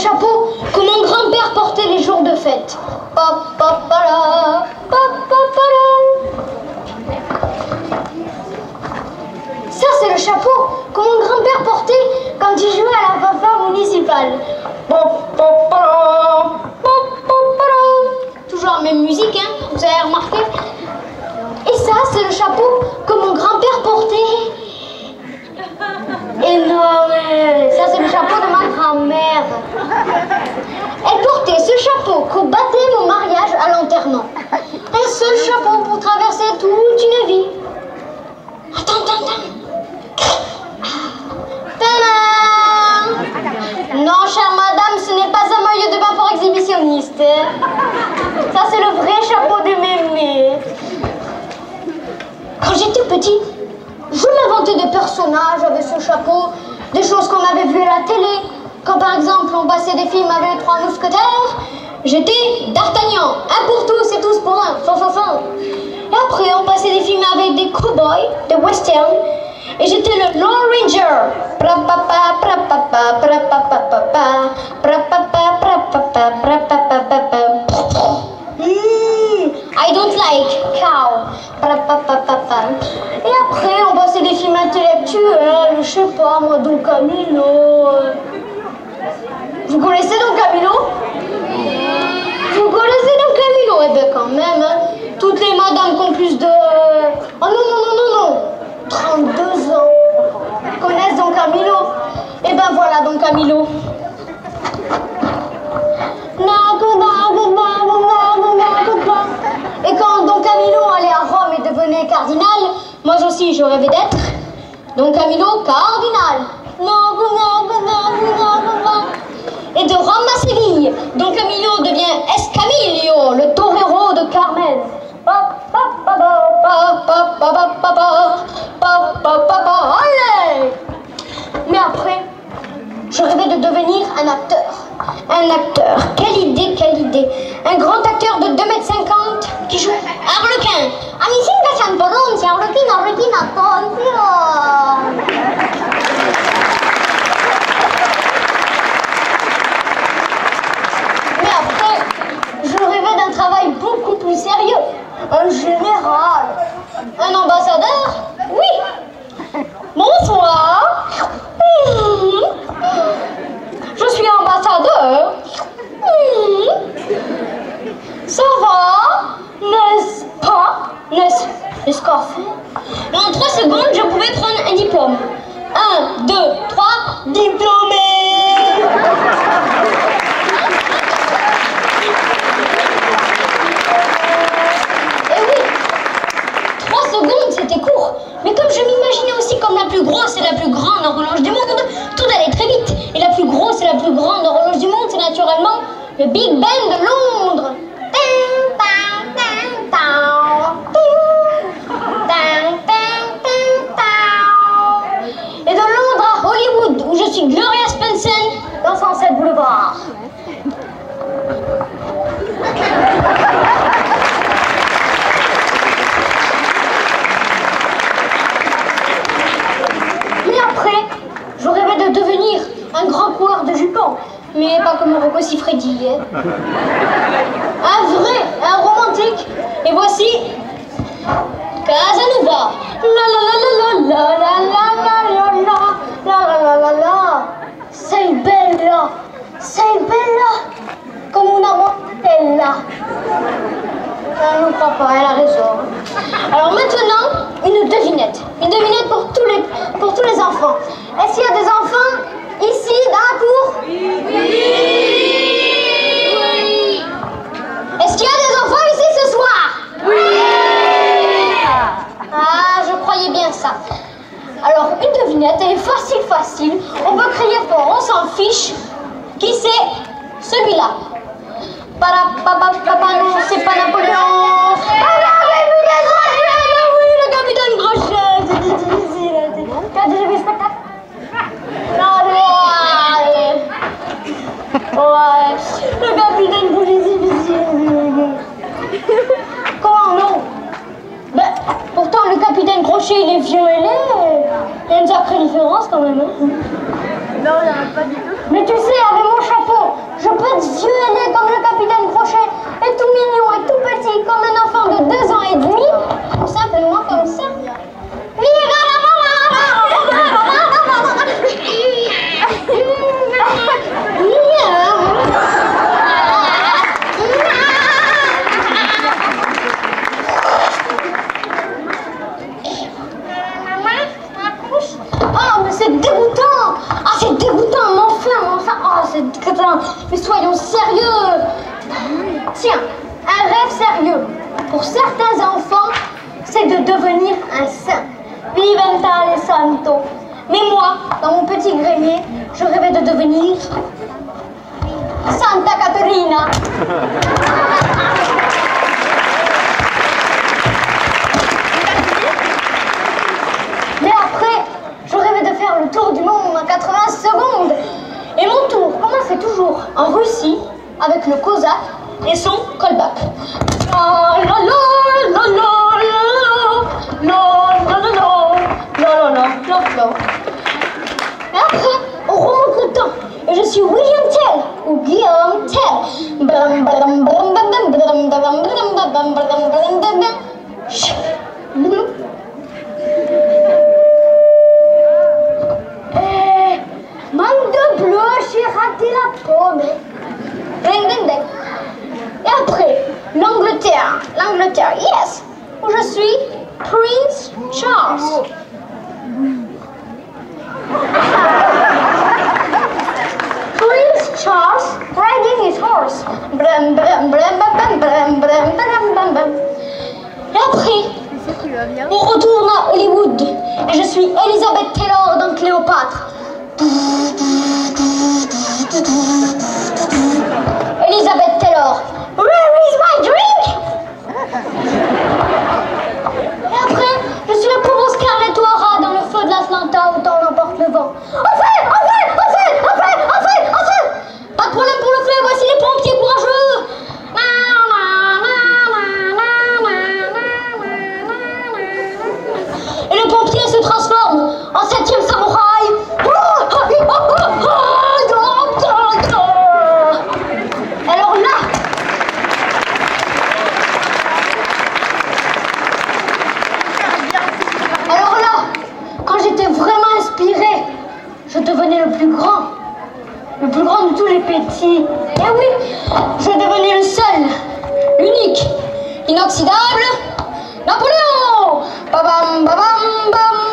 chapeau que mon grand-père portait les jours de fête. Ça, c'est le chapeau que mon grand-père portait quand il jouait à la fanfare municipale. Toujours la même musique, hein, vous avez remarqué? Et ça, c'est le chapeau que mon grand-père portait. Et non, mais ça, c'est le chapeau de ma grand-mère. Elle portait ce chapeau qu'au baptême, au mariage, à l'enterrement. Un seul chapeau pour traverser toute une vie. Attends. Tadam! Non, chère madame, ce n'est pas un maillot de bain pour exhibitionniste. Ça, c'est le vrai chapeau de mémé. Quand j'étais petit, je m'inventais des personnages avec ce chapeau, des choses qu'on avait vues à la télé. Quand par exemple on passait des films avec les 3 mousquetaires, j'étais D'Artagnan, un pour tous et tous pour un, fin. Et après on passait des films avec des cow-boys, des westerns, et j'étais le Lone Ranger. I don't like cow. Et après, on passait des films intellectuels, je sais pas, moi, Don Camillo. Vous connaissez Don Camillo? Vous connaissez Don Camillo? Eh bien, quand même, hein, toutes les madames qui ont plus de... Oh non, 32 ans connaissent Don Camillo. Eh ben voilà, Don Camillo. Et quand Don Camillo allait à Rome et devenait cardinal, moi aussi je rêvais d'être Don Camillo cardinal. Et de Rome à Séville, Don Camillo devient Escamillo, le torero de Carmen. Allez! Mais après, je rêvais de devenir un acteur. Un acteur. Quelle idée. Un grand acteur de 2,50 m qui joue Arlequin. Amicinga Santoronzi, Arlequina Ponzio. Mais après, je rêvais d'un travail beaucoup plus sérieux. Un général. Un ambassadeur? Oui. Bonsoir. Je suis ambassadeur. Ça va, n'est-ce pas? N'est-ce qu'à faire? En 3 secondes, je pouvais prendre un diplôme. 1, 2, 3, diplômé. Et oui, 3 secondes, c'était court. Mais comme je m'imaginais aussi comme la plus grosse et la plus grande horloge du monde, tout allait très vite. Et la plus grosse et la plus grande horloge du monde, c'est naturellement le Big Ben de Londres. Et de Londres à Hollywood, où je suis Gloria Spencer dans Sunset Boulevard. Mais après, je rêvais de devenir un grand coureur de jupons. Mais pas comme Rocco Siffredi. Un vrai, un romantique. Et voici Casanova. Sei bella, comme una montella. Non, papa, elle a raison. Alors maintenant, une devinette. Une devinette pour tous les enfants. Est-ce qu'il y a des enfants ici dans la cour? Oui. Est-ce qu'il y a des enfants ici ce soir? Oui. Ah, je croyais bien ça. Alors, une devinette, elle est facile. On peut crier fort, on s'en fiche. Qui c'est? Celui-là. Non, c'est pas Napoléon. Oui, le capitaine Grochet. C'est difficile. Tu as déjà vu le spectacle? Non, ouais. Le capitaine Grochet, c'est difficile. Comment non? Ben, pourtant, le capitaine Crochet, il est vieux et laid. Il y a une sacrée différence quand même. Hein. Non, il n'y en a pas du tout. Mais tu sais, avec mon chapeau, être vieux et laid comme le capitaine Crochet, et tout mignon et tout petit comme un enfant de 2 ans et demi, ou simplement comme ça. Oh, mais c'est dégoûtant! Ah, c'est dégoûtant, mais enfin, oh, c'est dégoûtant. Mais soyons sérieux! Tiens, un rêve sérieux. Pour certains enfants, c'est de devenir un saint. Viventale santo. Mais moi, dans mon petit grenier, je rêvais de devenir Santa Caterina. Mais après, je rêvais de faire le tour du monde en 80 secondes. Et mon tour commençait toujours en Russie avec le Cosaque et son callback. Et après, on remonte le temps. Et je suis William Tell ou Guillaume Tell. Manque de bleu, j'ai raté la pomme. Et après, l'Angleterre, yes, où je suis Prince Charles. Prince Charles riding his horse. Et après, on retourne à Hollywood et je suis Elizabeth Taylor dans Cléopâtre. Elizabeth Taylor, where is my drink? Et après, je suis la pauvre Scarlett O'Hara dans le feu de l'Atlanta, autant l'emporte le vent. Enfin! Pas de problème pour le feu, voici les pompiers courageux! Et le pompier se transforme en 7e samouraï. Alors là, quand j'étais vraiment inspirée, je devenais le plus grand de tous les petits. Et oui, je devenais le seul, l'unique, inoxydable, Napoléon. Babam, babam, bam.